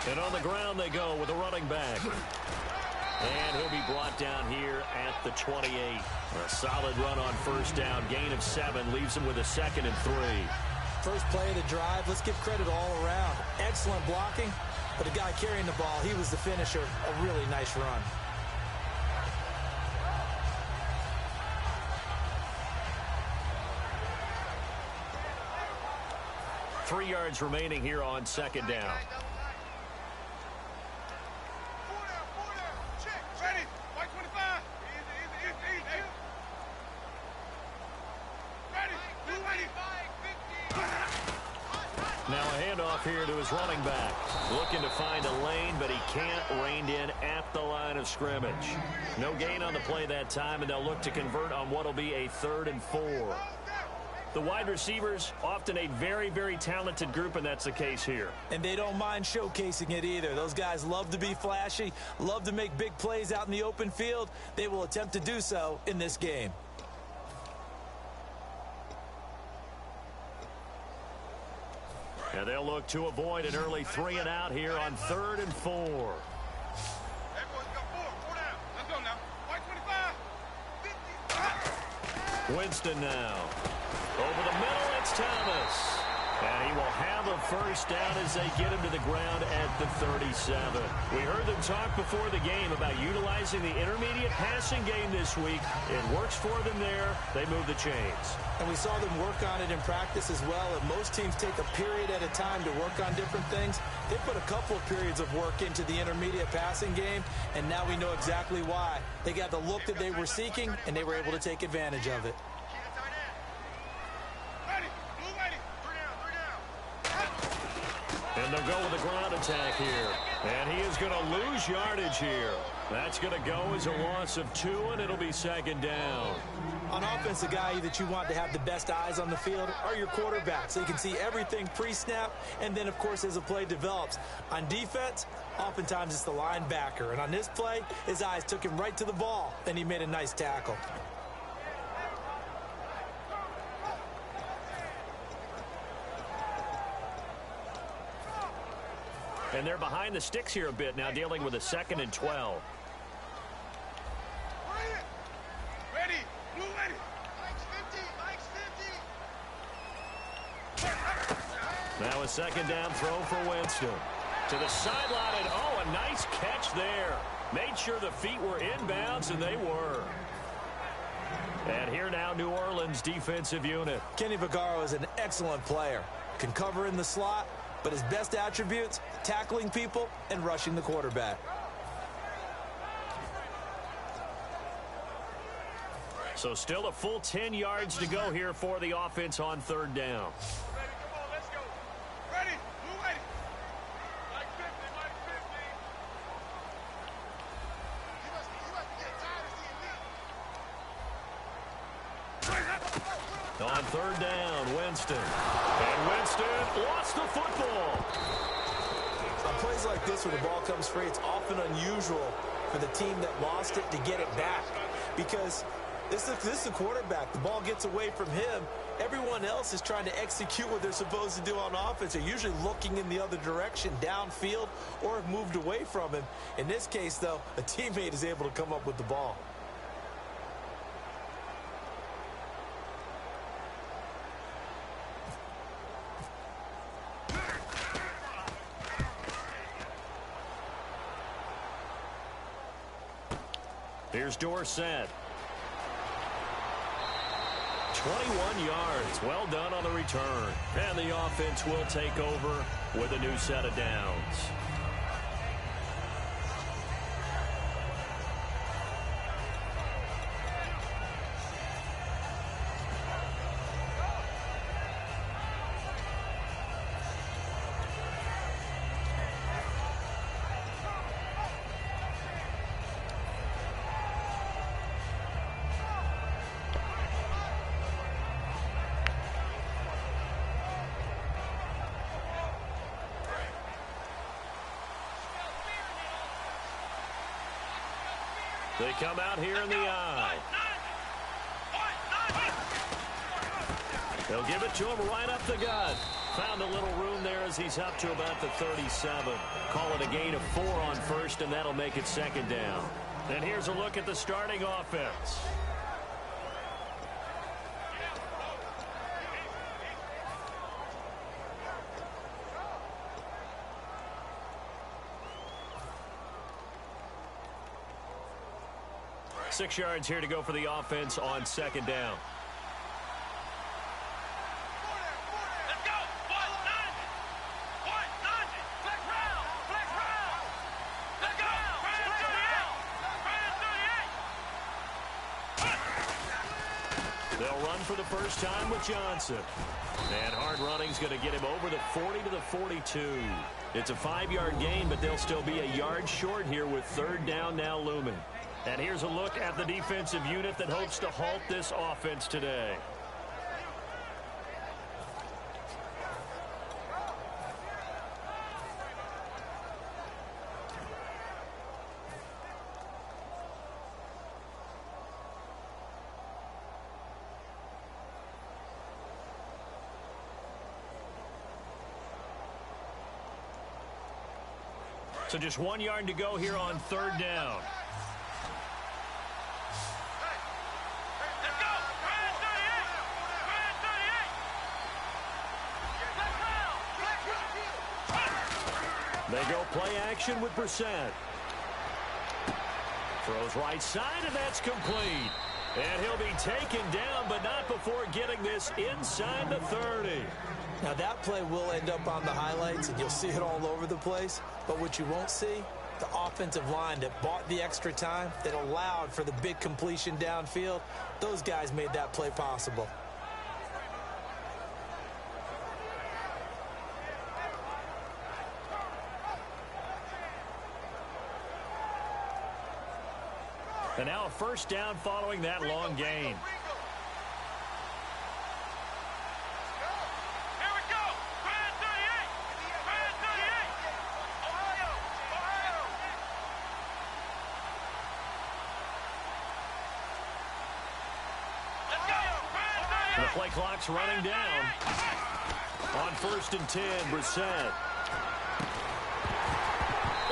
And on the ground they go with a running back. And he'll be brought down here at the 28. A solid run on first down. Gain of 7 leaves him with a 2nd and 3. First play of the drive, let's give credit all around. Excellent blocking, but the guy carrying the ball, he was the finisher. A really nice run. Three yards remaining here on second down. Now a handoff here to his running back. Looking to find a lane, but he can't. Reined in at the line of scrimmage. No gain on the play that time, and they'll look to convert on what will be a 3rd and 4. The wide receivers, often a very, very talented group, and that's the case here. And they don't mind showcasing it either. Those guys love to be flashy, love to make big plays out in the open field. They will attempt to do so in this game. And they'll look to avoid an early 3 and out here on 3rd and 4. Winston now. Over the middle, it's Thomas. And he will have a first down as they get him to the ground at the 37. We heard them talk before the game about utilizing the intermediate passing game this week. It works for them there. They move the chains. And we saw them work on it in practice as well. And most teams take a period at a time to work on different things. They put a couple of periods of work into the intermediate passing game, and now we know exactly why. They got the look that they were seeking, and they were able to take advantage of it. And they'll go with a ground attack here. And he is going to lose yardage here. That's going to go as a loss of 2, and it'll be 2nd down. On offense, the guy that you want to have the best eyes on the field are your quarterbacks. So you can see everything pre-snap, and then, of course, as the play develops. On defense, oftentimes it's the linebacker. And on this play, his eyes took him right to the ball, and he made a nice tackle. And they're behind the sticks here a bit now, dealing with a 2nd and 12. Ready. Blue ready. Now a 2nd down throw for Winston. To the sideline, and oh, a nice catch there. Made sure the feet were inbounds, and they were. And here now, New Orleans defensive unit. Kenny Vaccaro is an excellent player. Can cover in the slot, but his best attributes, tackling people and rushing the quarterback. So still a full 10 yards to go here for the offense on 3rd down. On 3rd down, Winston. And Winston lost the football. On plays like this where the ball comes free, it's often unusual for the team that lost it to get it back. Because this is the quarterback. The ball gets away from him. Everyone else is trying to execute what they're supposed to do on offense. They're usually looking in the other direction, downfield, or have moved away from him. In this case, though, a teammate is able to come up with the ball. Here's Dorsett. 21 yards. Well done on the return. And the offense will take over with a new set of downs. They come out here in the eye. They'll give it to him right up the gut. Found a little room there as he's up to about the 37. Call it a gain of 4 on first, and that'll make it second down. And here's a look at the starting offense. Six yards here to go for the offense on second down. Let's go. 190. 190. Flex round. Flex round. Let's go. Brand 38. They'll run for the first time with Johnson. And hard running's going to get him over the 40 to the 42. It's a 5-yard gain, but they'll still be a yard short here with third down now looming. And here's a look at the defensive unit that hopes to halt this offense today. So just 1 yard to go here on third down. They go play action with Brissett. Throws right side, and that's complete. And he'll be taken down, but not before getting this inside the 30. Now, that play will end up on the highlights, and you'll see it all over the place. But what you won't see, the offensive line that bought the extra time, that allowed for the big completion downfield, those guys made that play possible. And now a first down following that long gain. Here we go. Brand 38. Brand 38. Ohio. Ohio. Let's go. Brand 38. The play clock's running down. On first and 10, Brissett.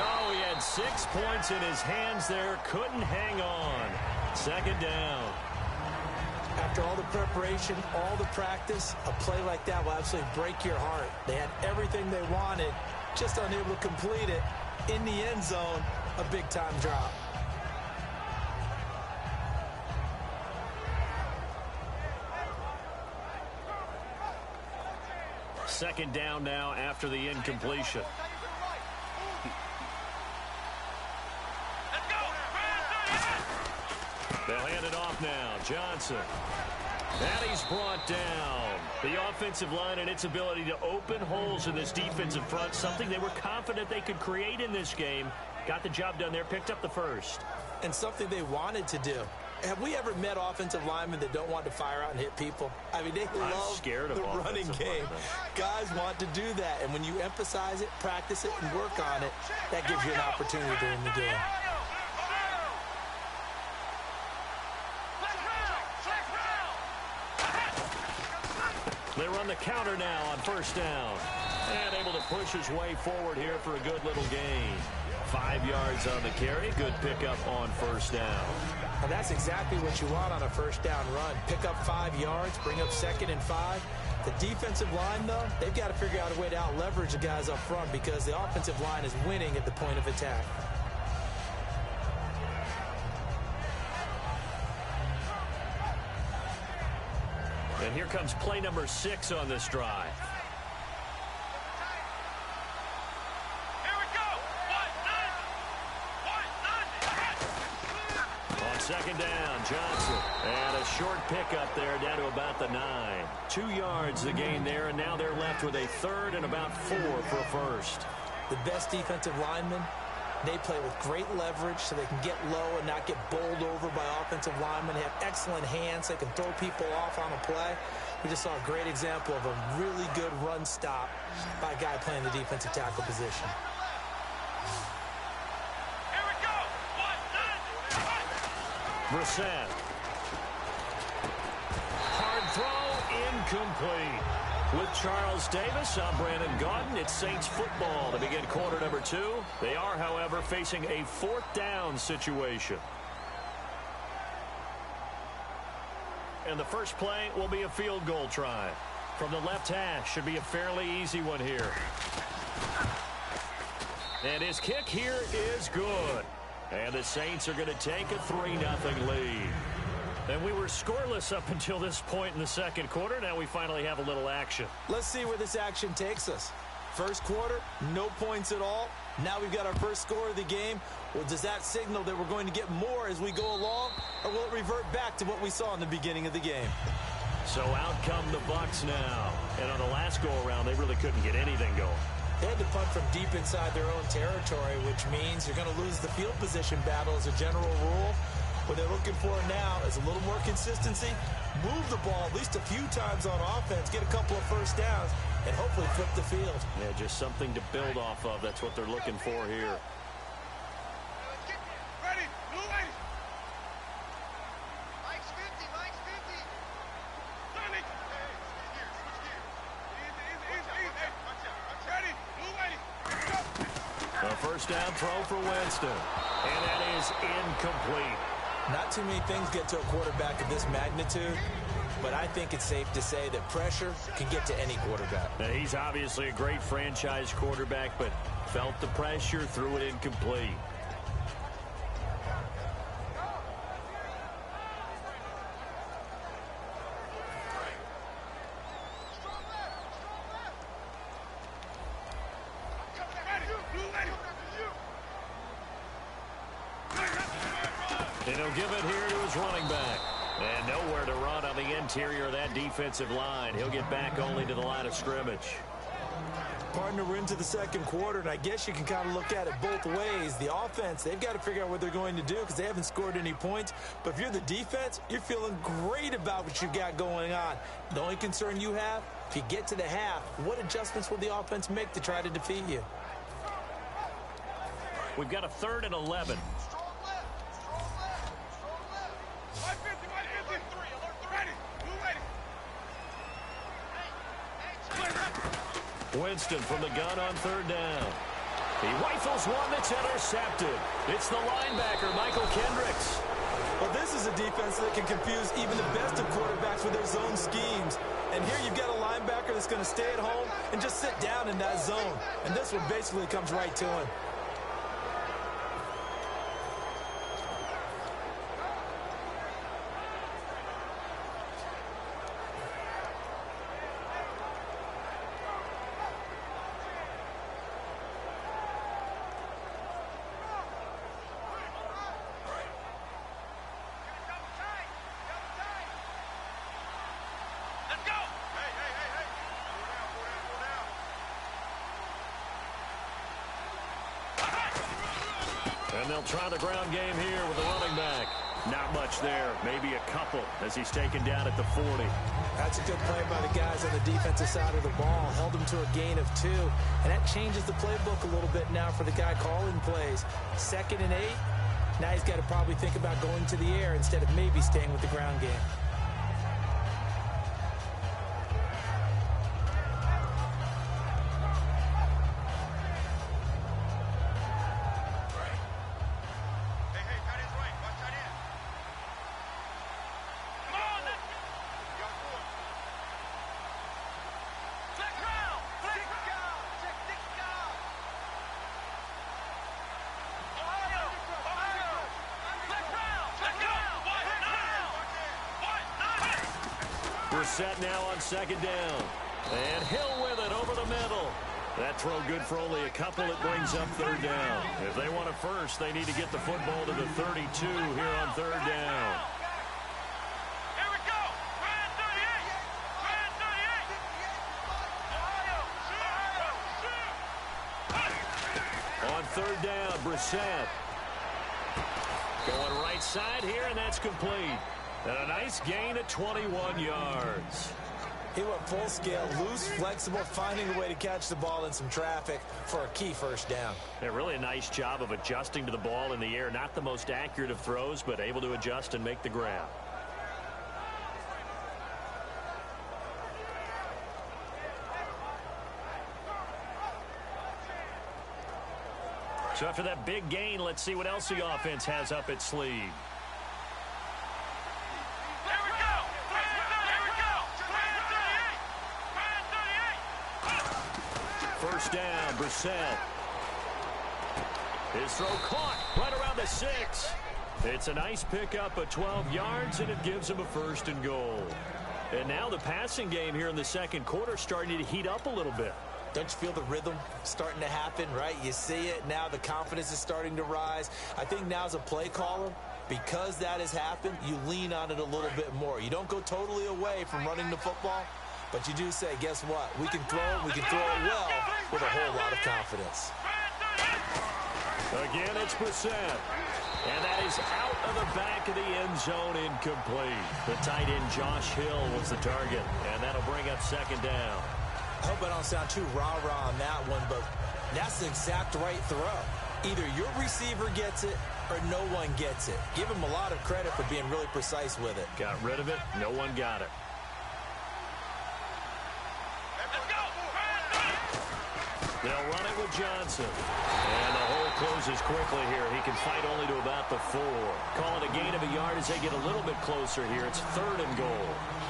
Oh, he had 6 points in his hands there. Couldn't hang on. Second down. After all the preparation, all the practice, a play like that will absolutely break your heart. They had everything they wanted, just unable to complete it. In the end zone, a big-time drop. Second down now after the incompletion. They'll hand it off now. Johnson. And he's brought down. The offensive line and its ability to open holes in this defensive front, something they were confident they could create in this game. Got the job done there, picked up the first. And something they wanted to do. Have we ever met offensive linemen that don't want to fire out and hit people? I mean, they love the running game. Guys want to do that. And when you emphasize it, practice it, and work on it, that gives you an opportunity to win the game. They run the counter now on first down. And able to push his way forward here for a good little gain. 5 yards on the carry. Good pickup on first down. And that's exactly what you want on a first down run. Pick up 5 yards, bring up 2nd and 5. The defensive line, though, they've got to figure out a way to out-leverage the guys up front because the offensive line is winning at the point of attack. And here comes play number 6 on this drive. Here we go. 190. On second down, Johnson. And a short pickup there down to about the 9. 2 yards the gain there, and now they're left with a third and about 4 for a first. The best defensive linemen, they play with great leverage so they can get low and not get bowled over by offensive linemen. They have excellent hands. They can throw people off on a play. We just saw a great example of a really good run stop by a guy playing the defensive tackle position. Here we go. 190. Brissett. Hard throw, incomplete. With Charles Davis, I'm Brandon Gaudin. It's Saints football to begin quarter number 2. They are, however, facing a 4th down situation. And the first play will be a field goal try. From the left hash, should be a fairly easy one here. And his kick here is good. And the Saints are going to take a 3-0 lead. And we were scoreless up until this point in the second quarter. Now we finally have a little action. Let's see where this action takes us. First quarter, no points at all. Now we've got our first score of the game. Well, does that signal that we're going to get more as we go along? Or will it revert back to what we saw in the beginning of the game? So out come the Bucs now. And on the last go-around, they really couldn't get anything going. They had to punt from deep inside their own territory, which means you're going to lose the field position battle as a general rule. What they're looking for now is a little more consistency, move the ball at least a few times on offense, get a couple of first downs, and hopefully flip the field. Yeah, just something to build off of. That's what they're looking for here. Ready, blue lady. Mike's 50, Mike's 50. Sonny. Switch gear. Easy. Ready, blue lady. Go. A first down throw for Winston. And that is incomplete. Not too many things get to a quarterback of this magnitude, but I think it's safe to say that pressure can get to any quarterback. Now, he's obviously a great franchise quarterback, but felt the pressure, threw it incomplete. And he'll give it here to his running back. And nowhere to run on the interior of that defensive line. He'll get back only to the line of scrimmage. Partner, we're into the second quarter, and I guess you can kind of look at it both ways. The offense, they've got to figure out what they're going to do because they haven't scored any points. But if you're the defense, you're feeling great about what you've got going on. The only concern you have, if you get to the half, what adjustments will the offense make to try to defeat you? We've got a 3rd and 11. Winston from the gun on 3rd down. He rifles one that's intercepted. It's the linebacker, Michael Kendricks. Well, this is a defense that can confuse even the best of quarterbacks with their zone schemes. And here you've got a linebacker that's going to stay at home and just sit down in that zone. And this one basically comes right to him. And they'll try the ground game here with the running back. Not much there. Maybe a couple as he's taken down at the 40. That's a good play by the guys on the defensive side of the ball. Held him to a gain of 2. And that changes the playbook a little bit now for the guy calling plays. 2nd and 8. Now he's got to probably think about going to the air instead of maybe staying with the ground game. We're set now on 2nd down. And Hill with it over the middle. That throw good for only a couple. It brings up 3rd down. If they want it first, they need to get the football to the 32 here on 3rd down. Here we go. Brand 38. Brand 38. On 3rd down, Brissett. Going right side here, and that's complete. And a nice gain at 21 yards. He went full scale, loose, flexible, finding a way to catch the ball in some traffic for a key first down. Yeah, really a nice job of adjusting to the ball in the air. Not the most accurate of throws, but able to adjust and make the grab. So after that big gain, let's see what else the offense has up its sleeve. Here we go. Here we go. 38. First down, Brissett. His throw caught right around the 6. It's a nice pickup of 12 yards, and it gives him a 1st and goal. And now the passing game here in the second quarter starting to heat up a little bit. Don't you feel the rhythm starting to happen, right? You see it. Now the confidence is starting to rise. I think now as a play caller, because that has happened, you lean on it a little bit more. You don't go totally away from running the football, but you do say, guess what? We can throw it. We can throw it well with a whole lot of confidence. Again, it's Brissett. And that is out of the back of the end zone, incomplete. The tight end, Josh Hill, was the target, and that'll bring up 2nd down. I hope I don't sound too rah-rah on that one, but that's the exact right throw. Either your receiver gets it or no one gets it. Give him a lot of credit for being really precise with it. Got rid of it. No one got it. They'll run it with Johnson. And the hole closes quickly here. He can fight only to about the 4. Call it a gain of a yard as they get a little bit closer here. It's 3rd and goal.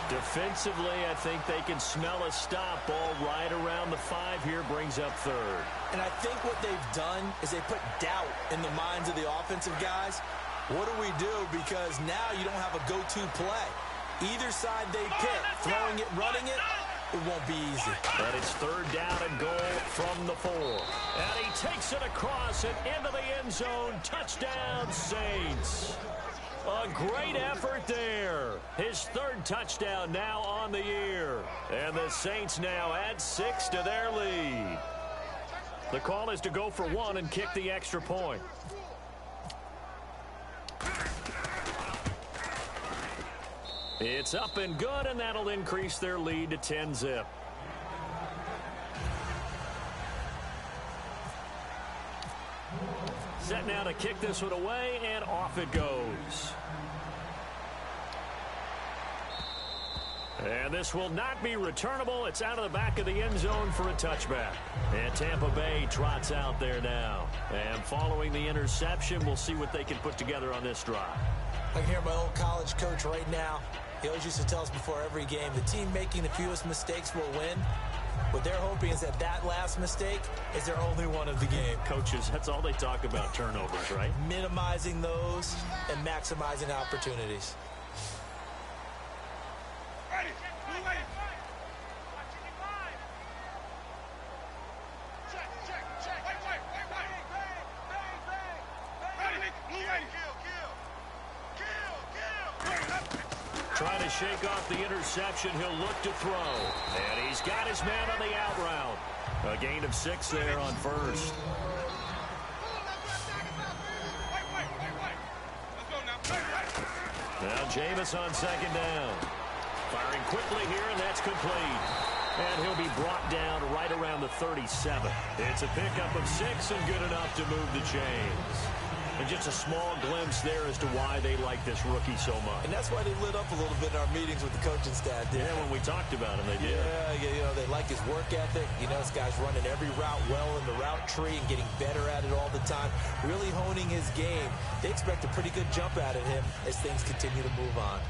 Defensively, I think they can smell a stop. Ball right around the 5 here, brings up 3rd. And I think what they've done is they put doubt in the minds of the offensive guys. What do we do? Because now you don't have a go-to play. Either side they pick, throwing it, running it, it won't be easy. But it's 3rd down and goal from the 4. And he takes it across and into the end zone. Touchdown, Saints. A great effort there. His 3rd touchdown now on the year. And the Saints now add 6 to their lead. The call is to go for 1 and kick the extra point. It's up and good, and that'll increase their lead to 10-zip. Set now to kick this one away, and off it goes. And this will not be returnable. It's out of the back of the end zone for a touchback. And Tampa Bay trots out there now. And following the interception, we'll see what they can put together on this drive. I can hear my old college coach right now. He always used to tell us before every game, the team making the fewest mistakes will win. What they're hoping is that that last mistake is their only one of the game. Coaches, that's all they talk about, turnovers, right? Minimizing those and maximizing opportunities. Trying to shake off the interception. He'll look to throw. And he's got his man on the out route. A gain of 6 there on 1st. Now Jameis on 2nd down. Firing quickly here, and that's complete. And he'll be brought down right around the 37. It's a pickup of 6 and good enough to move the chains. And just a small glimpse there as to why they like this rookie so much. And that's why they lit up a little bit in our meetings with the coaching staff. Yeah, when we talked about him, they did. Yeah, you know, they like his work ethic. You know, this guy's running every route well in the route tree and getting better at it all the time. Really honing his game. They expect a pretty good jump out of him as things continue to move on.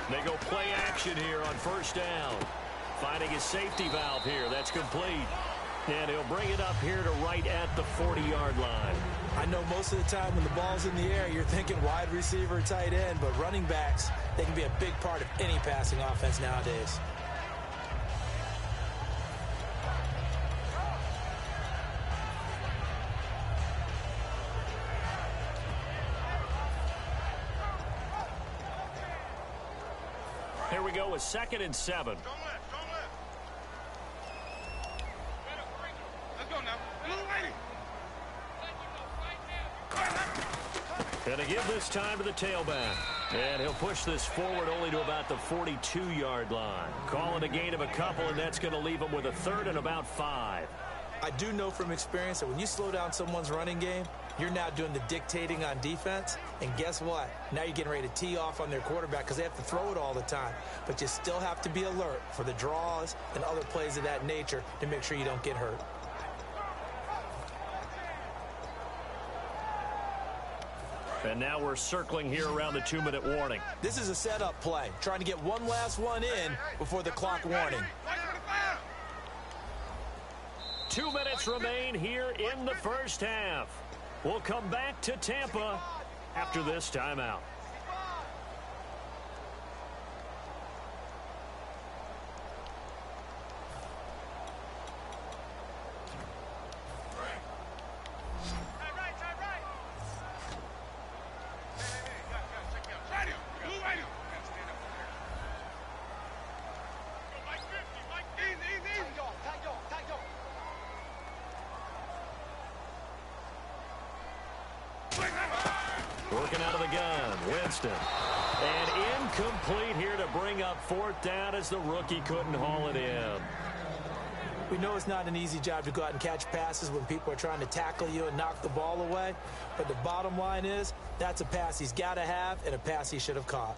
They go play action here on 1st down. Finding his safety valve here. That's complete. And he'll bring it up here to right at the 40-yard line. I know most of the time when the ball's in the air, you're thinking wide receiver, tight end, but running backs, they can be a big part of any passing offense nowadays. Here we go with 2nd and 7. Don't let. Let's go now. And to give this time to the tailback. And he'll push this forward only to about the 42-yard line. Call it a gain of a couple, and that's going to leave him with a 3rd and about 5. I do know from experience that when you slow down someone's running game, You're now doing the dictating on defense, and guess what? Now you're getting ready to tee off on their quarterback because they have to throw it all the time. But you still have to be alert for the draws and other plays of that nature to make sure you don't get hurt. And now we're circling here around the 2-minute warning. This is a setup play, trying to get one last one in before the clock warning. 2 minutes remain here in the first half. We'll come back to Tampa after this timeout. Working out of the gun, Winston. And incomplete here to bring up 4th down as the rookie couldn't haul it in. We know it's not an easy job to go out and catch passes when people are trying to tackle you and knock the ball away. But the bottom line is, that's a pass he's got to have and a pass he should have caught.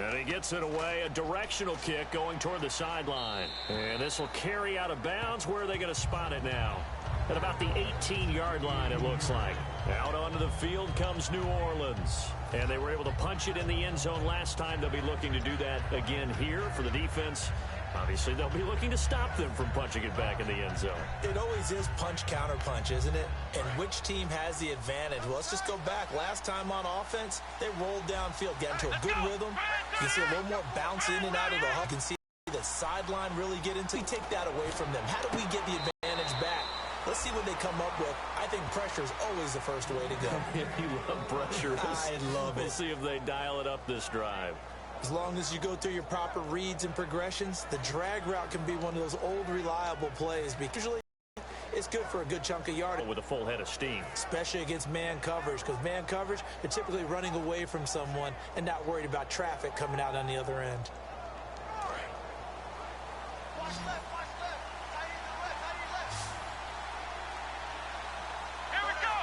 And he gets it away, a directional kick going toward the sideline. And this will carry out of bounds. Where are they going to spot it now? At about the 18-yard line, it looks like. Out onto the field comes New Orleans. And they were able to punch it in the end zone last time. They'll be looking to do that again here for the defense. Obviously, they'll be looking to stop them from punching it back in the end zone. It always is punch-counter-punch, isn't it? And which team has the advantage? Well, let's just go back. Last time on offense, they rolled downfield, got into a good rhythm. You can see a little more bounce in and out of the huck. You can see the sideline really get into. We take that away from them. How do we get the advantage back? Let's see what they come up with. I think pressure is always the first way to go. You love pressure. I love it. We'll see if they dial it up this drive. As long as you go through your proper reads and progressions, the drag route can be one of those old reliable plays. Because usually it's good for a good chunk of yardage. With a full head of steam. Especially against man coverage. Because man coverage, they're typically running away from someone and not worried about traffic coming out on the other end. Watch left. Here we go.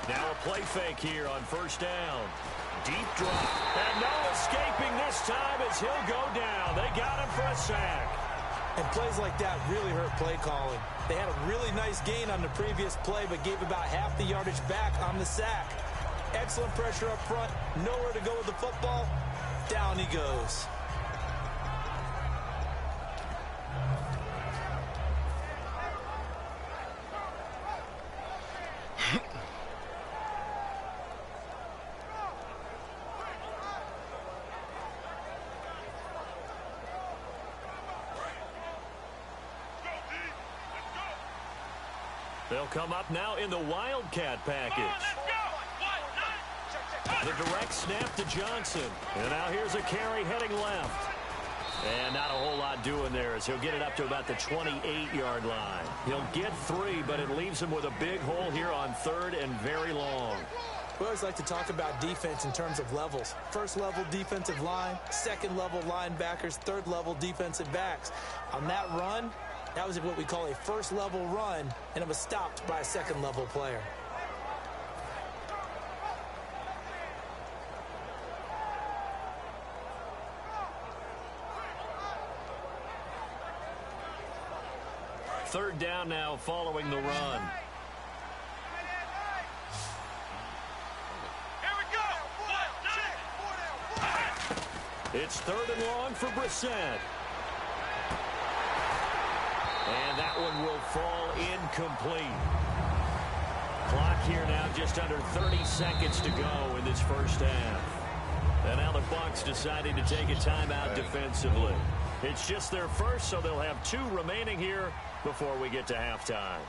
Now a play fake here on 1st down. Deep drop. And no escaping this time as he'll go down. They got him for a sack. And plays like that really hurt play calling. They had a really nice gain on the previous play, but gave about half the yardage back on the sack. Excellent pressure up front. Nowhere to go with the football. Down he goes. They'll come up now in the Wildcat package. The direct snap to Johnson. And now here's a carry heading left. And not a whole lot doing there as he'll get it up to about the 28-yard line. He'll get 3, but it leaves him with a big hole here on 3rd and very long. We always like to talk about defense in terms of levels. First level defensive line, second level linebackers, third level defensive backs. On that run, that was what we call a first level run, and it was stopped by a second level player. Third down now following the run. Here we go. It's 3rd and long for Brissett. And that one will fall incomplete. Clock here now just under 30 seconds to go in this first half. And now the Bucs deciding to take a timeout defensively. It's just their first, so they'll have 2 remaining here before we get to halftime.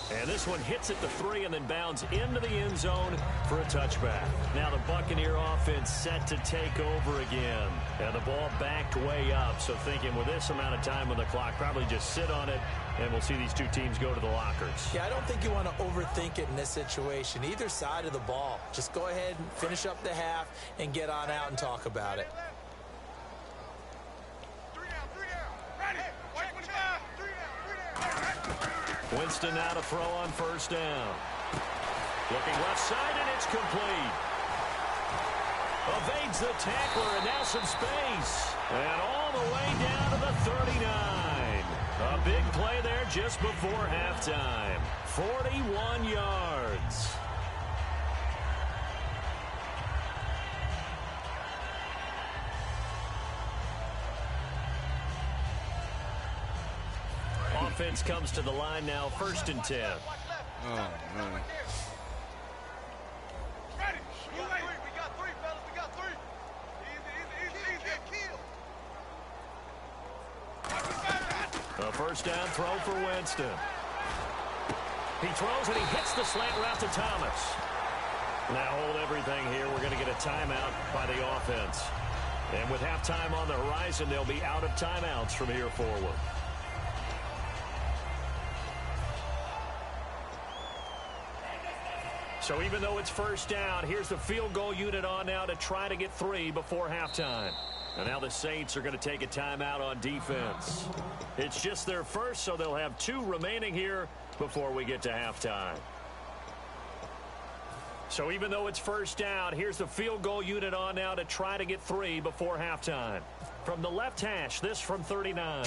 And And this one hits at the 3 and then bounds into the end zone for a touchback. Now the Buccaneer offense set to take over again. And the ball backed way up. So thinking with this amount of time on the clock, probably just sit on it, and we'll see these two teams go to the lockers. Yeah, I don't think you want to overthink it in this situation. Either side of the ball. Just go ahead and finish up the half and get on out and talk about it. Winston now to throw on first down. Looking left side, and it's complete. Evades the tackler, and now some space. And all the way down to the 39. A big play there just before halftime. 41 yards. Offense comes to the line now, 1st and 10. Oh, man. Ready. We got three, fellas. We got three. Easy. A first down throw for Winston. He throws and he hits the slant route to Thomas. Now hold everything here. We're going to get a timeout by the offense. And with halftime on the horizon, they'll be out of timeouts from here forward. So even though it's first down, here's the field goal unit on now to try to get 3 before halftime. And now the Saints are going to take a timeout on defense. It's just their first, so they'll have 2 remaining here before we get to halftime. So even though it's first down, here's the field goal unit on now to try to get 3 before halftime. From the left hash, this from 39.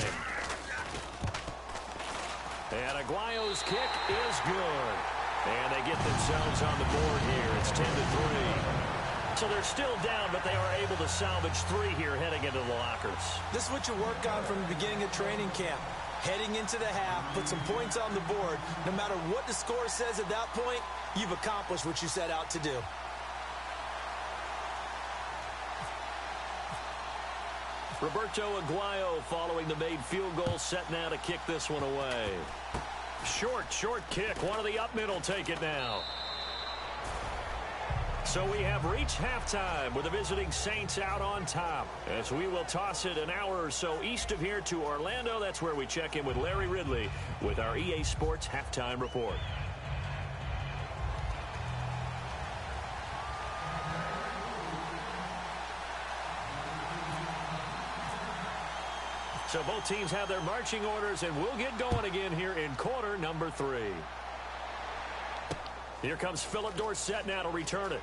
And Aguayo's kick is good. And they get themselves on the board here. It's 10-3. So they're still down, but they are able to salvage 3 here heading into the lockers. This is what you work on from the beginning of training camp. Heading into the half, put some points on the board. No matter what the score says at that point, you've accomplished what you set out to do. Roberto Aguayo following the made field goal, set now to kick this one away. Short kick. One of the up middle take it now. So we have reached halftime with the visiting Saints out on top. As we will toss it an hour or so east of here to Orlando. That's where we check in with Larry Ridley with our EA Sports Halftime Report. So both teams have their marching orders, and we'll get going again here in quarter number 3. Here comes Philip Dorsett now to return it.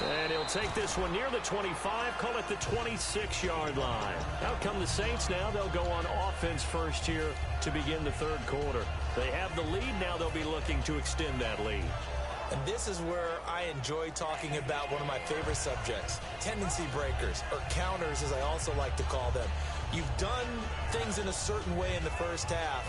And he'll take this one near the 25, call it the 26-yard line. Out come the Saints now. They'll go on offense first here to begin the 3rd quarter. They have the lead. Now they'll be looking to extend that lead. And this is where I enjoy talking about one of my favorite subjects, tendency breakers, or counters as I also like to call them. You've done things in a certain way in the first half,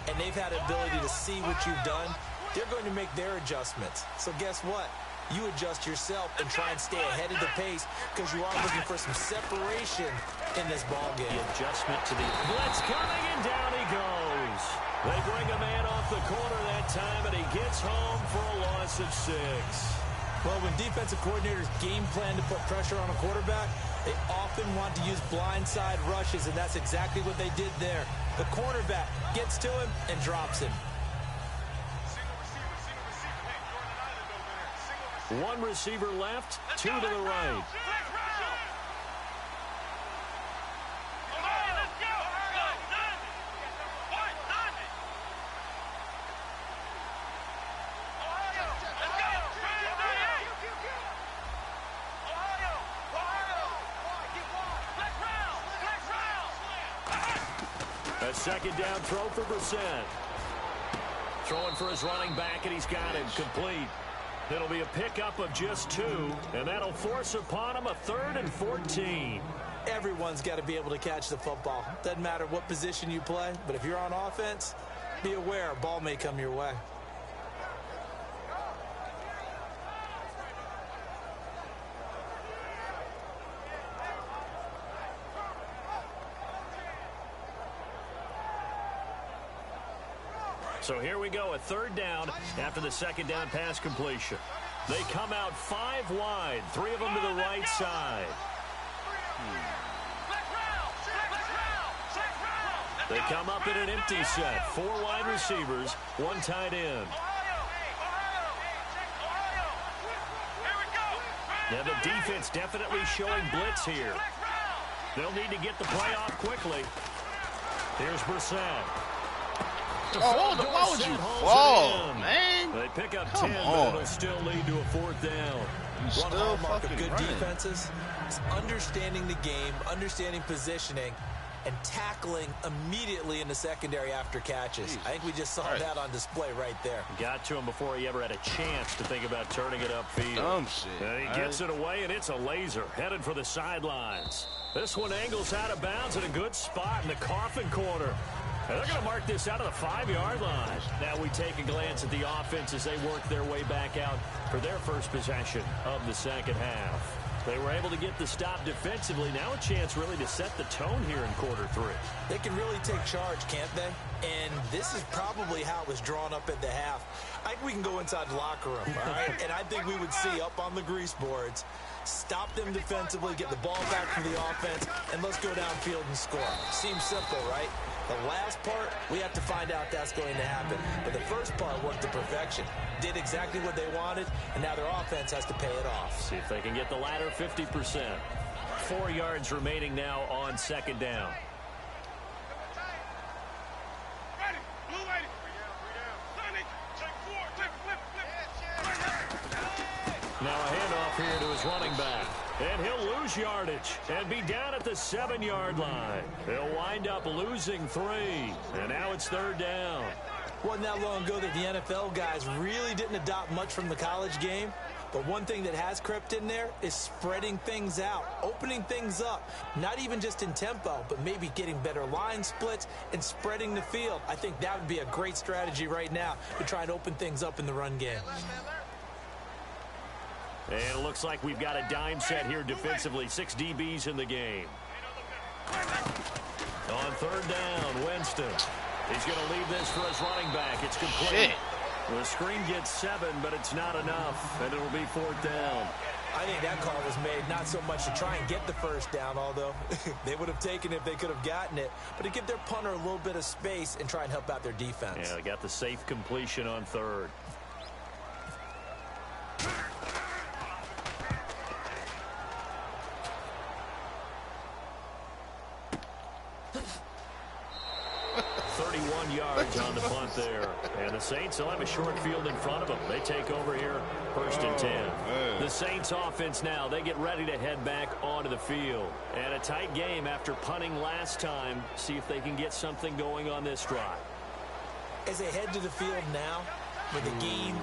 and they've had the ability to see what you've done. They're going to make their adjustments. So guess what? You adjust yourself and try and stay ahead of the pace because you are looking for some separation in this ball game. The adjustment to the blitz coming, and down he goes. They bring a man off the corner that time, and he gets home for a loss of 6. Well, when defensive coordinators game plan to put pressure on a quarterback, they often want to use blindside rushes, and that's exactly what they did there. The cornerback gets to him and drops him. One receiver left, 2 to the right. A second down throw for Brissett. Throwing for his running back, and he's got it complete. It'll be a pickup of just 2, and that'll force upon him a 3rd and 14. Everyone's got to be able to catch the football. Doesn't matter what position you play, but if you're on offense, be aware a ball may come your way. So here we go, a third down after the second down pass completion. They come out 5 wide, 3 of them to the right side. They come up in an empty set. 4 wide receivers, 1 tight end. Now the defense definitely showing blitz here. They'll need to get the play off quickly. Here's Brissett. Oh, why would you fall, man? They pick up 10, but it'll still lead to a 4th down. One hallmark of good defenses is understanding the game, understanding positioning, and tackling immediately in the secondary after catches. I think we just saw that on display right there. Got to him before he ever had a chance to think about turning it upfield. Dumb shit. And he gets it away, and it's a laser headed for the sidelines. This one angles out of bounds at a good spot in the coffin corner. And they're going to mark this out of the 5-yard line. Now we take a glance at the offense as they work their way back out for their first possession of the second half. They were able to get the stop defensively. Now a chance really to set the tone here in quarter 3. They can really take charge, can't they? And this is probably how it was drawn up at the half. I think we can go inside the locker room, all right? And I think we would see up on the grease boards, stop them defensively, get the ball back from the offense, and let's go downfield and score. Seems simple, right? The last part, we have to find out that's going to happen. But the first part worked to perfection. Did exactly what they wanted, and now their offense has to pay it off. See if they can get the latter 50%. 4 yards remaining now on second down. Now a handoff here to his running back. And he'll lose yardage and be down at the 7-yard line. He'll wind up losing 3. And now it's 3rd down. Wasn't that long ago that the NFL guys really didn't adopt much from the college game. But one thing that has crept in there is spreading things out, opening things up. Not even just in tempo, but maybe getting better line splits and spreading the field. I think that would be a great strategy right now to try and open things up in the run game. And it looks like we've got a dime set here defensively. 6 DBs in the game. On 3rd down, Winston. He's going to leave this for his running back. It's complete. The screen gets 7, but it's not enough, and it'll be 4th down. I think that call was made not so much to try and get the first down, although they would have taken it if they could have gotten it, but to give their punter a little bit of space and try and help out their defense. Yeah, they got the safe completion on 3rd. Yards on the punt there. And the Saints will have a short field in front of them. They take over here, 1st and 10. The Saints offense now, they get ready to head back onto the field. And a tight game after punting last time. See if they can get something going on this drive. As they head to the field now, with the game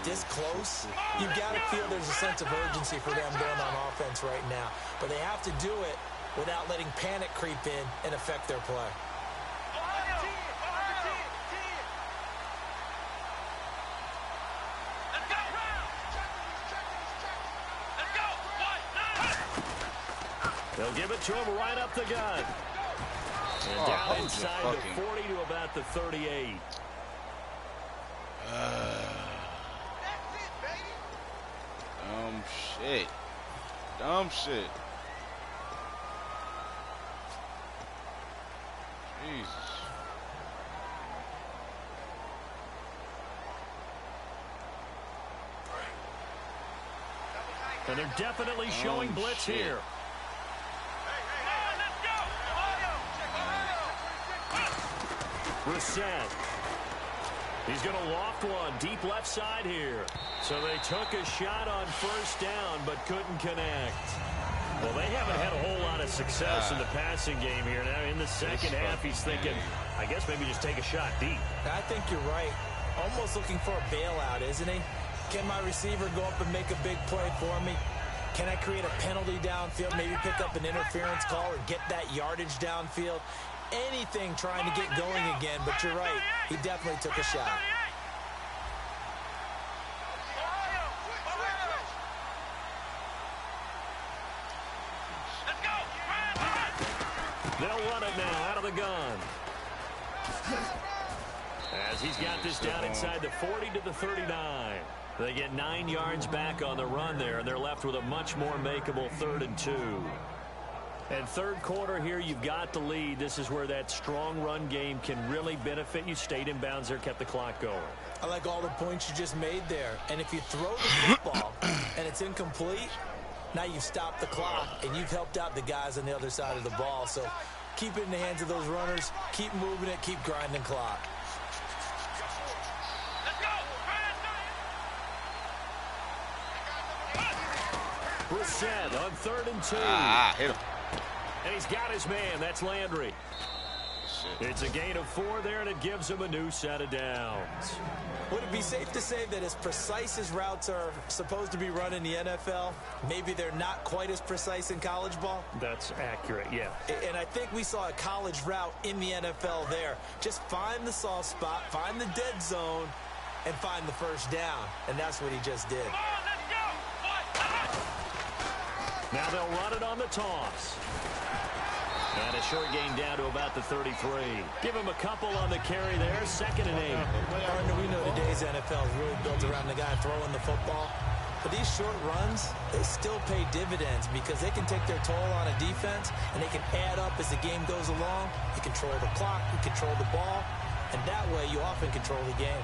this close, you've got to feel there's a sense of urgency for them going on offense right now. But they have to do it without letting panic creep in and affect their play. They'll give it to him right up the gut. And down inside the 40 to about the 38. Dumb shit. Dumb shit. Jesus. And they're definitely showing blitz here. Brissett. He's going to loft one deep left side here. So they took a shot on 1st down but couldn't connect. Well, they haven't had a whole lot of success in the passing game here. Now in the second half, he's thinking, I guess maybe just take a shot deep. I think you're right. Almost looking for a bailout, isn't he? Can my receiver go up and make a big play for me? Can I create a penalty downfield, maybe pick up an interference call or get that yardage downfield? Anything trying to get going again, but you're right. He definitely took a shot. They'll run it now out of the gun. As he's got this down inside the 40 to the 39. They get 9 yards back on the run there, and they're left with a much more makeable 3rd and 2. And third quarter here, you've got the lead. This is where that strong run game can really benefit you. Stayed in bounds there, kept the clock going. I like all the points you just made there. And if you throw the football and it's incomplete, now you've stopped the clock and you've helped out the guys on the other side of the ball. So keep it in the hands of those runners. Keep moving it. Keep grinding clock. Brissett on 3rd and 2. Hit him. And he's got his man. That's Landry. It's a gain of 4 there, and it gives him a new set of downs. Would it be safe to say that as precise as routes are supposed to be run in the NFL, maybe they're not quite as precise in college ball? That's accurate, yeah. And I think we saw a college route in the NFL there. Just find the soft spot, find the dead zone, and find the first down. And that's what he just did. Now they'll run it on the toss. And a short gain down to about the 33. Give him a couple on the carry there. 2nd and 8. Partner, we know today's NFL is really built around the guy throwing the football. But these short runs, they still pay dividends because they can take their toll on a defense and they can add up as the game goes along. You control the clock, you control the ball, and that way you often control the game.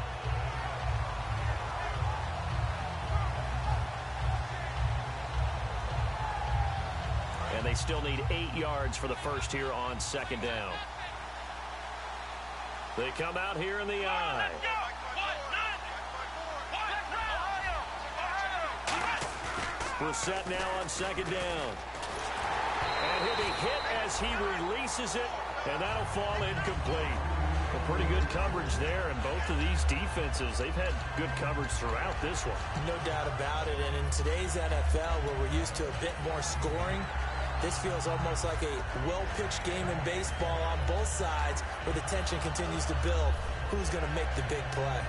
And they still need 8 yards for the first here on 2nd down. They come out here in the eye. Brissett now on 2nd down. And he'll be hit as he releases it, and that'll fall incomplete. Well, pretty good coverage there, and both of these defenses, they've had good coverage throughout this one. No doubt about it, and in today's NFL, where we're used to a bit more scoring, this feels almost like a well-pitched game in baseball on both sides where the tension continues to build. Who's going to make the big play?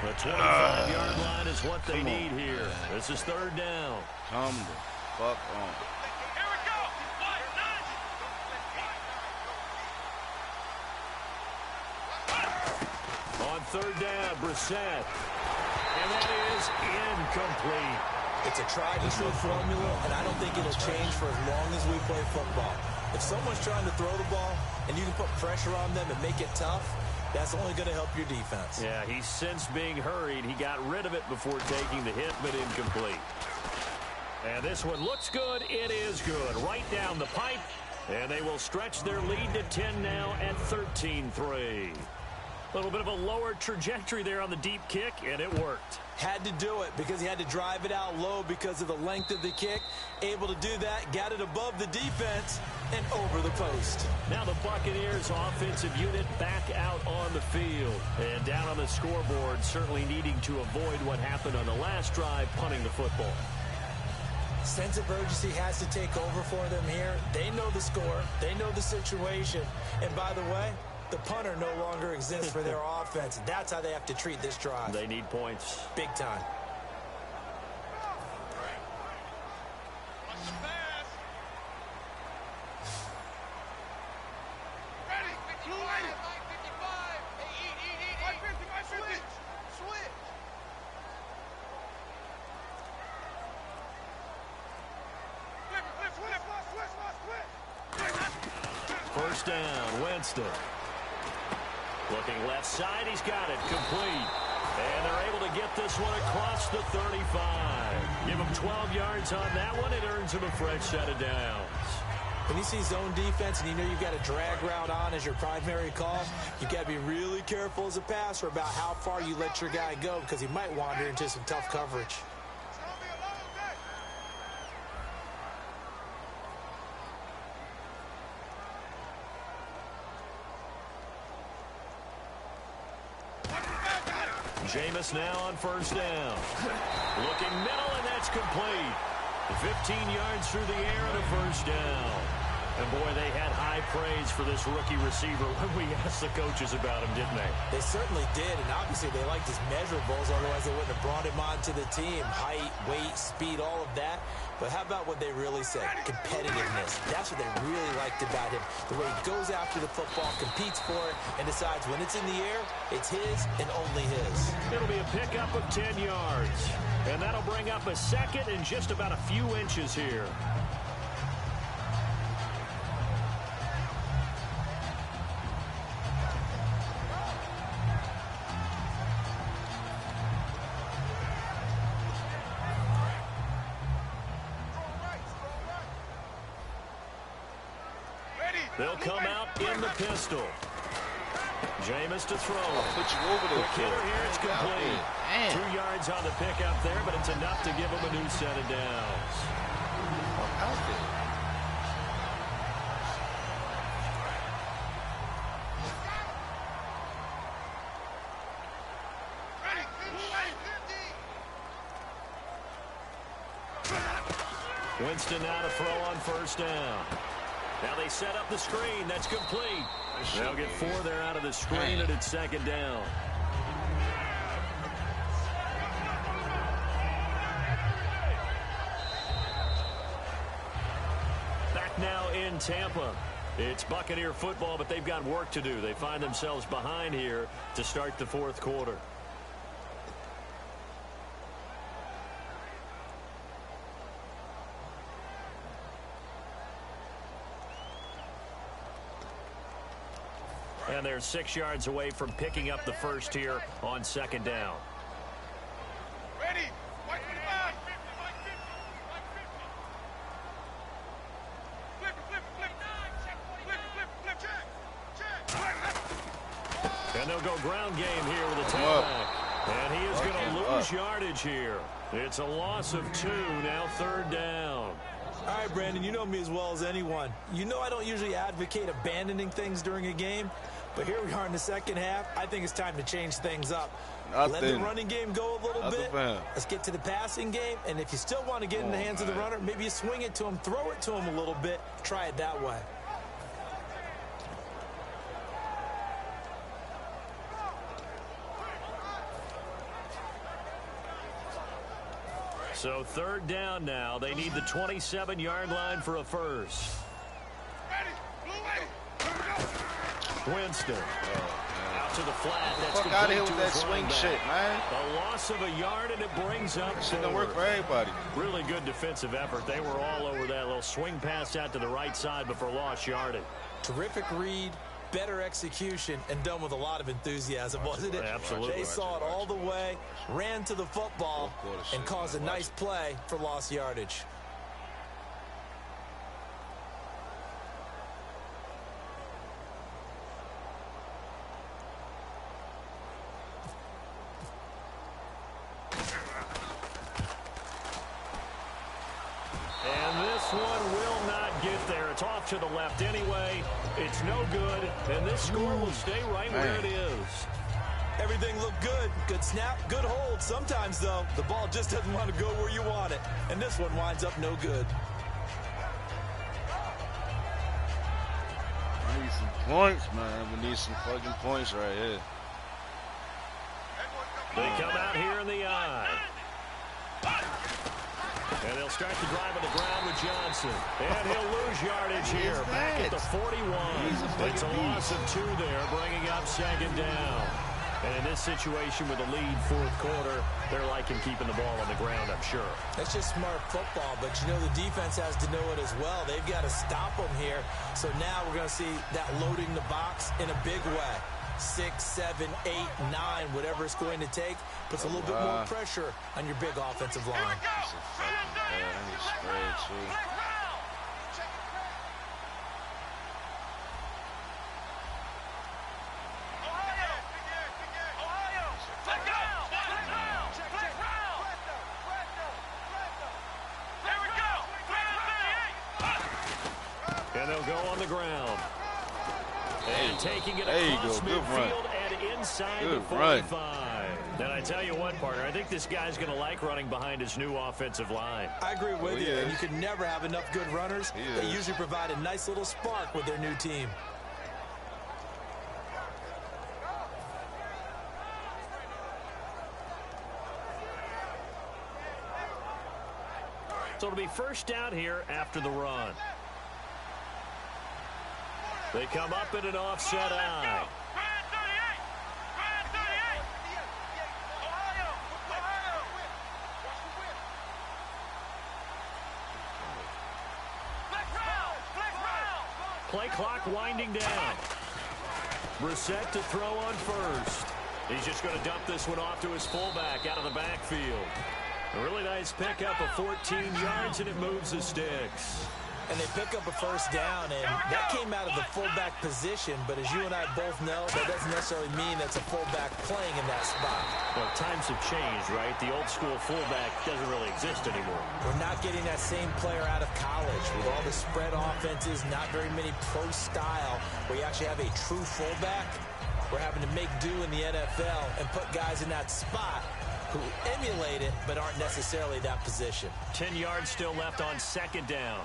The 25-yard line is what they need here. This is 3rd down. Come the fuck on. Here we go. On 3rd down, Brissett. And that is incomplete. It's a tried-and-true formula, and I don't think it'll change for as long as we play football. If someone's trying to throw the ball and you can put pressure on them and make it tough, that's only going to help your defense. Yeah, he's since being hurried. He got rid of it before taking the hit, but incomplete. And this one looks good. It is good. Right down the pipe, and they will stretch their lead to 10 now at 13-3. A little bit of a lower trajectory there on the deep kick, and it worked. Had to do it because he had to drive it out low because of the length of the kick. Able to do that, got it above the defense and over the post. Now the Buccaneers offensive unit back out on the field. And down on the scoreboard, certainly needing to avoid what happened on the last drive, punting the football. Sense of urgency has to take over for them here. They know the score. They know the situation. And by the way, the punter no longer exists for their offense. That's how they have to treat this drive. They need points. Big time. First down, Winston. Looking left side, he's got it, complete. And they're able to get this one across the 35. Give him 12 yards on that one. It earns him a fresh set of downs. When you see zone defense and you know you've got a drag route on as your primary call, you've got to be really careful as a passer about how far you let your guy go because he might wander into some tough coverage. Jameis now on first down. Looking middle, and that's complete. 15 yards through the air and a first down. And, boy, they had high praise for this rookie receiver when we asked the coaches about him, didn't they? They certainly did, and obviously they liked his measurables, otherwise they wouldn't have brought him onto the team. Height, weight, speed, all of that. But how about what they really said? Competitiveness. That's what they really liked about him. The way he goes after the football, competes for it, and decides when it's in the air, it's his and only his. It'll be a pickup of 10 yards. And that'll bring up a second and just about a few inches here. They'll come out in the pistol. Jameis to throw. I'll put you over there. The killer here is complete. 2 yards on the pickup there, but it's enough to give him a new set of downs. I'm out there. Winston now to throw on first down. Now they set up the screen. That's complete. They'll get 4 there out of the screen, and it's second down. Back now in Tampa. It's Buccaneer football, but they've got work to do. They find themselves behind here to start the fourth quarter. And they're 6 yards away from picking up the first here on second down. Ready. And they'll go ground game here with a tailback. And he is going to lose yardage here. It's a loss of 2, now third down. All right, Brandon, you know me as well as anyone. You know I don't usually advocate abandoning things during a game, but here we are in the second half. I think it's time to change things up. Let the running game go a little bit. Let's get to the passing game, and if you still want to get in the hands of the runner, maybe you swing it to him, throw it to him a little bit, try it that way. So third down now. They need the 27-yard line for a first. Winston. Out to the flat. That's fuck out of here with that swing shit, man. A loss of a yard, and it brings up That shit don't work for everybody. Really good defensive effort. They were all over that little swing pass out to the right side, but for lost yardage. Terrific read, better execution, and done with a lot of enthusiasm, wasn't it? Absolutely. They saw it all the way, ran to the football, and caused a nice play for lost yardage. And this one will not get there. It's off to the left anyway. It's no good, and this score will stay right where it is. Everything looked good. Good snap, good hold. Sometimes, though, the ball just doesn't want to go where you want it. And this one winds up no good. We need some points, man. We need some fucking points right here. They come out here in the eye. And they'll start the drive on the ground with Johnson. And he'll lose yardage here. Back at the 41. It's a loss of 2 there, bringing up second down. And in this situation with a lead fourth quarter, they're liking keeping the ball on the ground, I'm sure. That's just smart football, but you know the defense has to know it as well. They've got to stop them here. So now we're going to see that loading the box in a big way. 6, 7, 8, 9, whatever it's going to take, puts a little bit more pressure on your big offensive line. And they'll go on the ground. And taking it across midfield and inside the 45. And I tell you what, partner, I think this guy's going to like running behind his new offensive line. I agree with you. And you can never have enough good runners. They usually provide a nice little spark with their new team. So it'll be first down here after the run. They come up in an offset eye. Play clock winding down. Brissett to throw on first. He's just going to dump this one off to his fullback out of the backfield. A really nice pickup of 14 yards, and it moves the sticks. And they pick up a first down, and that came out of the fullback position. But as you and I both know, that doesn't necessarily mean that's a fullback playing in that spot. Well, times have changed, right? The old school fullback doesn't really exist anymore. We're not getting that same player out of college with all the spread offenses, not very many pro style, where you actually have a true fullback. We're having to make do in the NFL and put guys in that spot who emulate it but aren't necessarily that position. 10 yards still left on second down.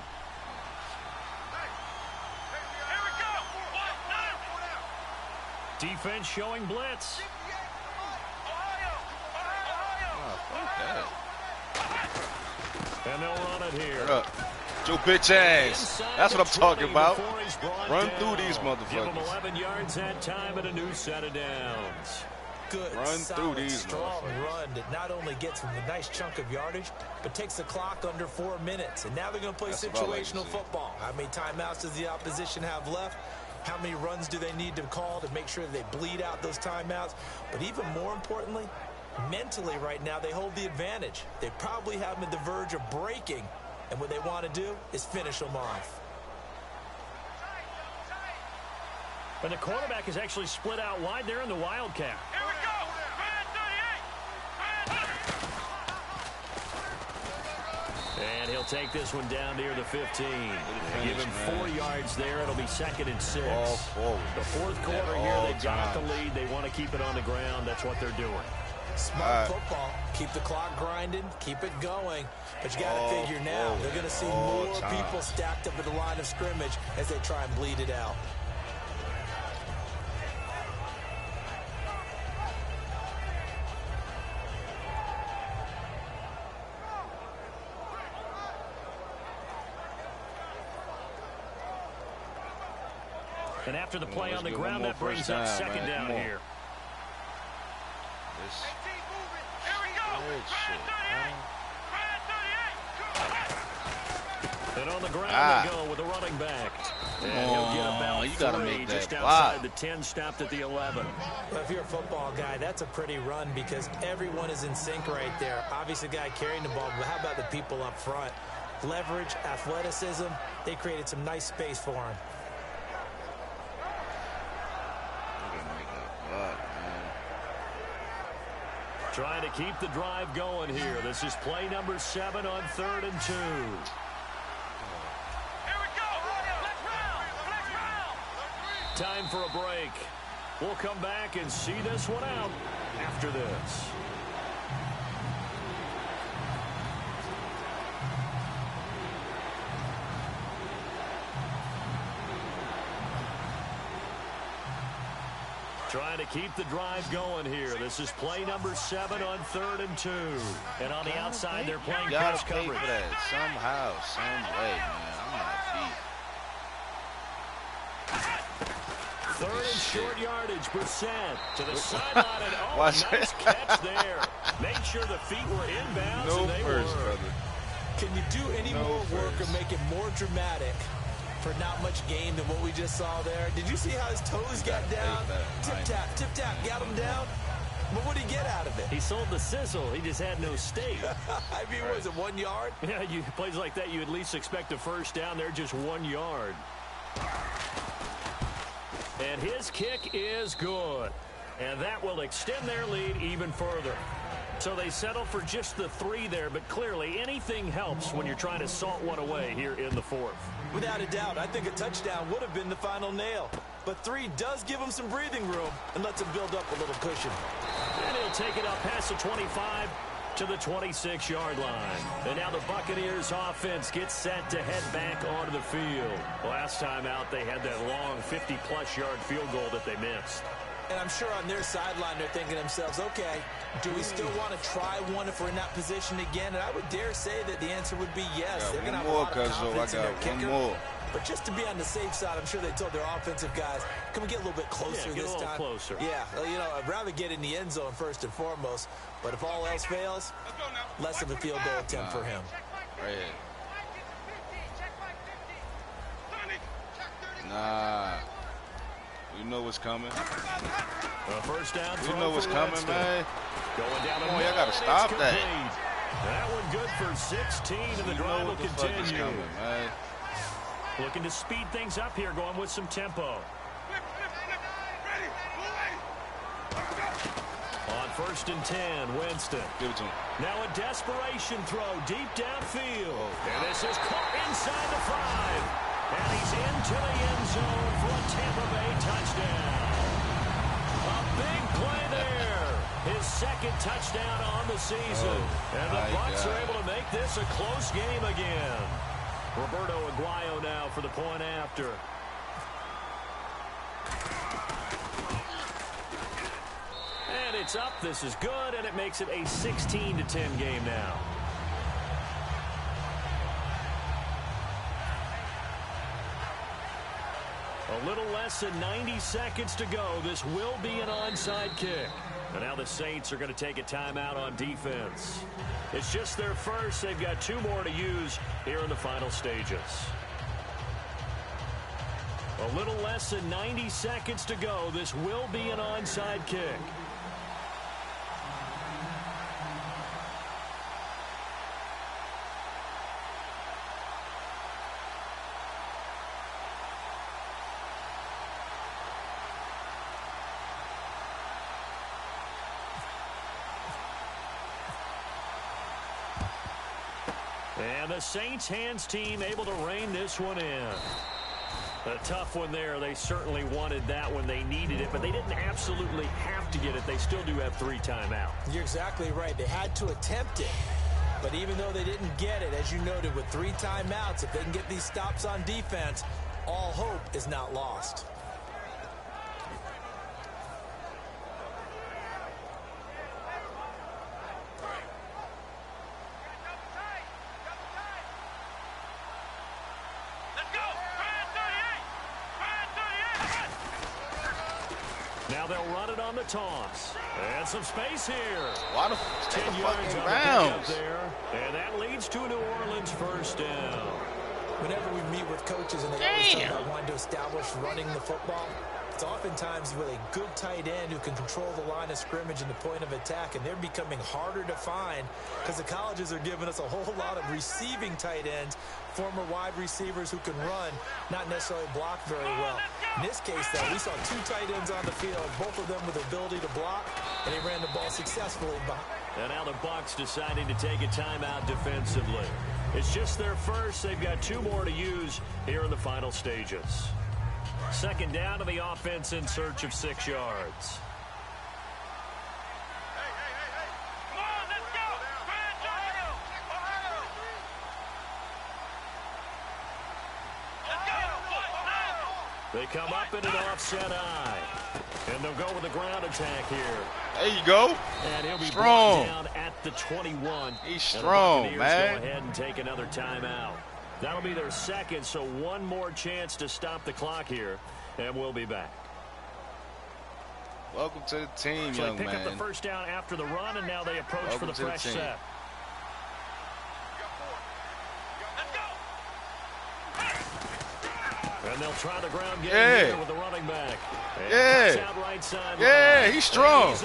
Defense showing blitz. And they'll run it here. Joe bitch ass. That's what I'm talking about. Run through these motherfuckers. Give him 11 yards that time and a new set of downs. Good, run solid, through these strong run that not only gets them a nice chunk of yardage, but takes the clock under 4 minutes. And now they're going to play situational football. How many timeouts does the opposition have left? How many runs do they need to call to make sure they bleed out those timeouts? But even more importantly, mentally right now, they hold the advantage. They probably have them at the verge of breaking. And what they want to do is finish them off. And the quarterback is actually split out wide there in the Wildcat. Here we go. And he'll take this one down near the 15. Give him 4 yards there. It'll be 2nd and 6. The fourth quarter here, they've got the lead. They want to keep it on the ground. That's what they're doing. Smart football. Keep the clock grinding. Keep it going. But you got to figure now, they're going to see more people stacked up at the line of scrimmage as they try and bleed it out. And after the play on the ground, that brings up second down here. And on the ground they go with a running back. And he'll get about you gotta 3 make that just block. outside the 10, stopped at the 11. Well, if you're a football guy, that's a pretty run because everyone is in sync right there. Obviously, the guy carrying the ball, but how about the people up front? Leverage, athleticism, they created some nice space for him. Trying to keep the drive going here. This is play number 7 on 3rd and 2. Time for a break. We'll come back and see this one out after this. Trying to keep the drive going here. This is play number 7 on 3rd and 2. And on the outside, they're playing press coverage. For that somehow, some way, man. I'm not deep. 3rd and short yardage. Brissett to the sideline. And nice catch there. Made sure the feet were inbounds. And they were. Brother. Can you do any more work or make it more dramatic for not much gain than what we just saw there? Did you see how his toes got down? Tip tap, got him down. But what did he get out of it? He sold the sizzle. He just had no steak. I mean, was it 1 yard? Yeah, plays like that, you at least expect a first down. They're just 1 yard. And his kick is good. And that will extend their lead even further. So they settle for just the 3 there, but clearly anything helps when you're trying to salt one away here in the 4th. Without a doubt, I think a touchdown would have been the final nail. But 3 does give him some breathing room and lets him build up a little cushion. And he'll take it up past the 25 to the 26-yard line. And now the Buccaneers offense gets set to head back onto the field. Last time out, they had that long 50-plus yard field goal that they missed. And I'm sure on their sideline they're thinking to themselves, okay, do we still want to try one if we're in that position again? And I would dare say that the answer would be yes. They're going to have a lot of confidence in their kicker. But just to be on the safe side, I'm sure they told their offensive guys, can we get a little bit closer this time? Closer. Yeah, you know, I'd rather get in the end zone first and foremost. But if all else fails, less of a field goal attempt for him. Right. Nah. You know what's coming. First down. You know what's coming, man. Going down. Come on, y'all got to stop that. That one good for 16, and the drive will continue. Coming, man. Looking to speed things up here, going with some tempo. On first and 10, Winston. Give it to him. Now a desperation throw deep downfield. And this is caught inside the 5. And he's into the end zone for a Tampa Bay touchdown. A big play there. His second touchdown on the season. And the Bucs are able to make this a close game again. Roberto Aguayo now for the point after. And it's up. This is good, and it makes it a 16-10 game now. A little less than 90 seconds to go. This will be an onside kick. And now the Saints are going to take a timeout on defense. It's just their first. They've got 2 more to use here in the final stages. A little less than 90 seconds to go. This will be an onside kick. And the Saints hands team able to rein this one in. A tough one there. They certainly wanted that when they needed it, but they didn't absolutely have to get it. They still do have 3 timeouts. You're exactly right. They had to attempt it. But even though they didn't get it, as you noted, with 3 timeouts, if they can get these stops on defense, all hope is not lost. Now they'll run it on the toss. And some space here. Why the 10 yards on the pickup there. And that leads to a New Orleans first down. Whenever we meet with coaches and they always talk about wanting to establish running the football, it's oftentimes with a good tight end who can control the line of scrimmage and the point of attack, and they're becoming harder to find because the colleges are giving us a whole lot of receiving tight ends, former wide receivers who can run, not necessarily block very well. In this case, though, we saw 2 tight ends on the field, both of them with the ability to block, and they ran the ball successfully. And now the Bucs deciding to take a timeout defensively. It's just their first. They've got 2 more to use here in the final stages. Second down to the offense in search of 6 yards. Come on, let's go! Ohio! Ohio! Let's go! They come up in an offset eye. And they'll go with a ground attack here. There you go. And he'll be strong. Brought down at the 21. He's strong, and man. Go ahead and take another timeout. That'll be their second, so 1 more chance to stop the clock here, and we'll be back. Welcome to the team, so young man. They pick up the first down after the run, and now they approach for the fresh set. And they'll try the ground game here with the running back. And out right side he's strong.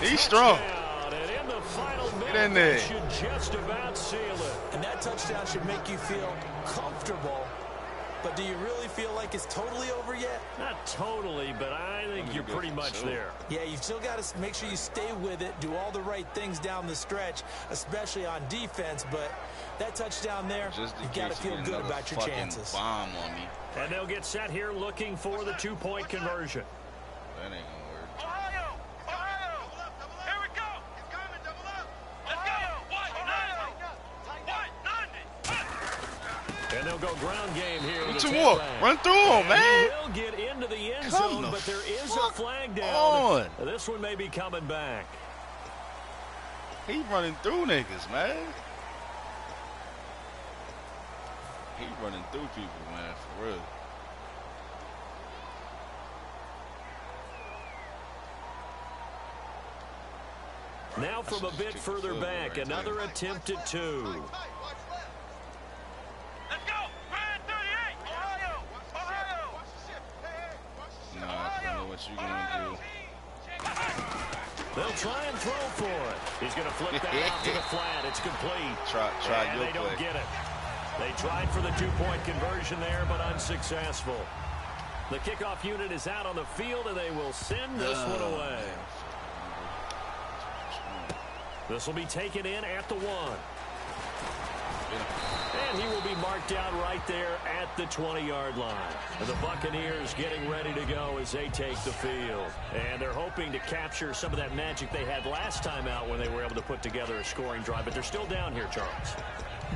He's strong. And in the final minute, get in there. Should just about seal it. And that touchdown should make you feel comfortable But do you really feel like it's totally over yet? Not totally, but I think you're pretty much there. Yeah, you've still got to make sure you stay with it, do all the right things down the stretch, especially on defense. But that touchdown there, you've got to feel good about your chances. Bomb on me. And they'll get set here looking for the 2-point conversion. That ain't gonna work. Ohio! Ohio! Here we go! He's coming, double up! Let's go! And they'll go ground game here. Two more. Run through him, man. He will get into the end zone, but there is a flag down. On. This one may be coming back. He running through niggas, man. He running through people, man, for real. Now from a bit further back, another attempt at 2. Let's go! Man 38! Ohio! Ohio! Nah, I don't know what you gonna do. They'll try and throw for it. He's going to flip that out to the flat. It's complete. Try and your they don't play. get it. They tried for the 2-point conversion there, but unsuccessful. The kickoff unit is out on the field, and they will send this one away. This will be taken in at the 1. And he will be marked down right there at the 20-yard line. And the Buccaneers getting ready to go as they take the field. And they're hoping to capture some of that magic they had last time out when they were able to put together a scoring drive. But they're still down here, Charles.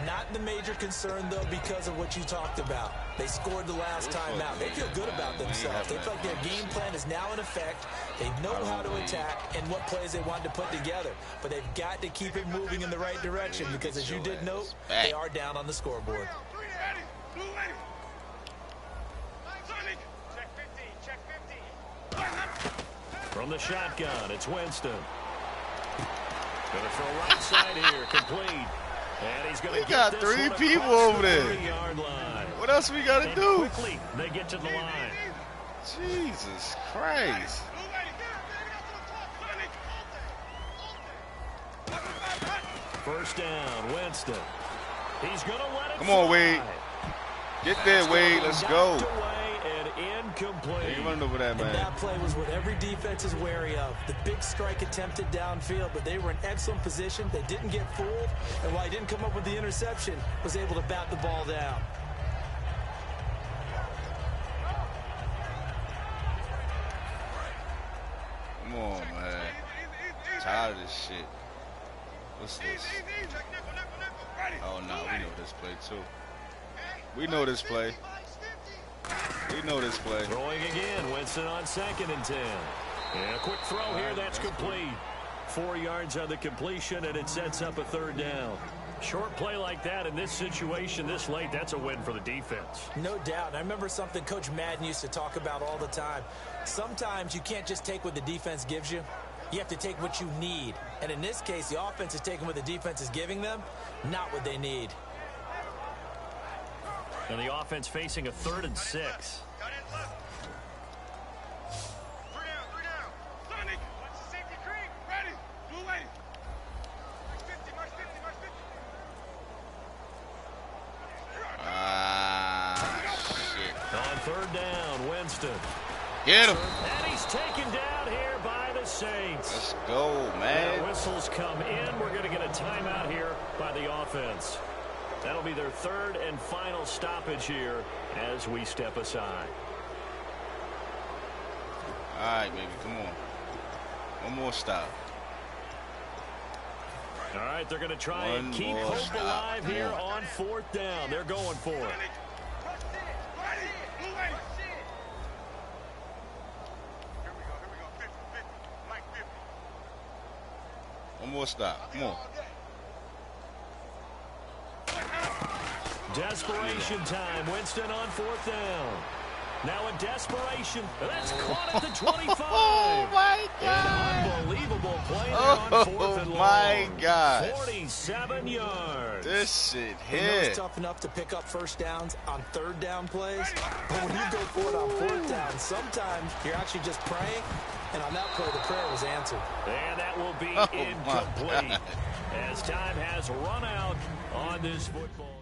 Not the major concern, though, because of what you talked about. They scored the last time out. They feel good about themselves. They feel like their game plan is now in effect. They know how to attack and what plays they want to put together. But they've got to keep it moving in the right direction because, as you did note, they are down on the scoreboard. From the shotgun, it's Winston. Going to throw right side here, complete. And he's going to get this 3 one people across over the there. 3-yard line. What else we gotta And do? quickly, they get to the line. Jesus Christ. First down, Winston. He's going to let it Come on, fly. Wade. Get there, Wade. Let's go. Knocked away and incomplete. You running over that, And man. that play was what every defense is wary of. The big strike attempted downfield, but they were in excellent position. They didn't get fooled, and while he didn't come up with the interception, was able to bat the ball down. Come on, man. Tired of this shit. What's this? Oh, no. We know this play, too. We know this play. We know this play. Throwing again, Winston on 2nd and 10. And a quick throw here, that's complete. 4 yards on the completion, and it sets up a 3rd down. Short play like that in this situation this late, that's a win for the defense. No doubt. I remember something Coach Madden used to talk about all the time. Sometimes you can't just take what the defense gives you. You have to take what you need. And in this case, the offense is taking what the defense is giving them, not what they need. And the offense facing a 3rd and 6. Shit. On 3rd down, Winston. Get him. And he's taken down here by the Saints. Let's go, man. The whistles come in. We're going to get a timeout here by the offense. That'll be their 3rd and final stoppage here as we step aside. All right, baby. Come on. One more stop. All right, they're going to try and keep more hope stop. alive Come here on. on 4th down. They're going for it. One more stop. Come on. Desperation time. Winston on 4th down. Now a desperation. That's caught at the 25. Oh, my God. An unbelievable play there on 4th and long. my God. 47 yards. This shit You know here. it's tough enough to pick up first downs on 3rd down plays, but when you go for it on 4th down, sometimes you're actually just praying, and on that play, the prayer was answered. And that will be Oh, incomplete as time has run out on this football.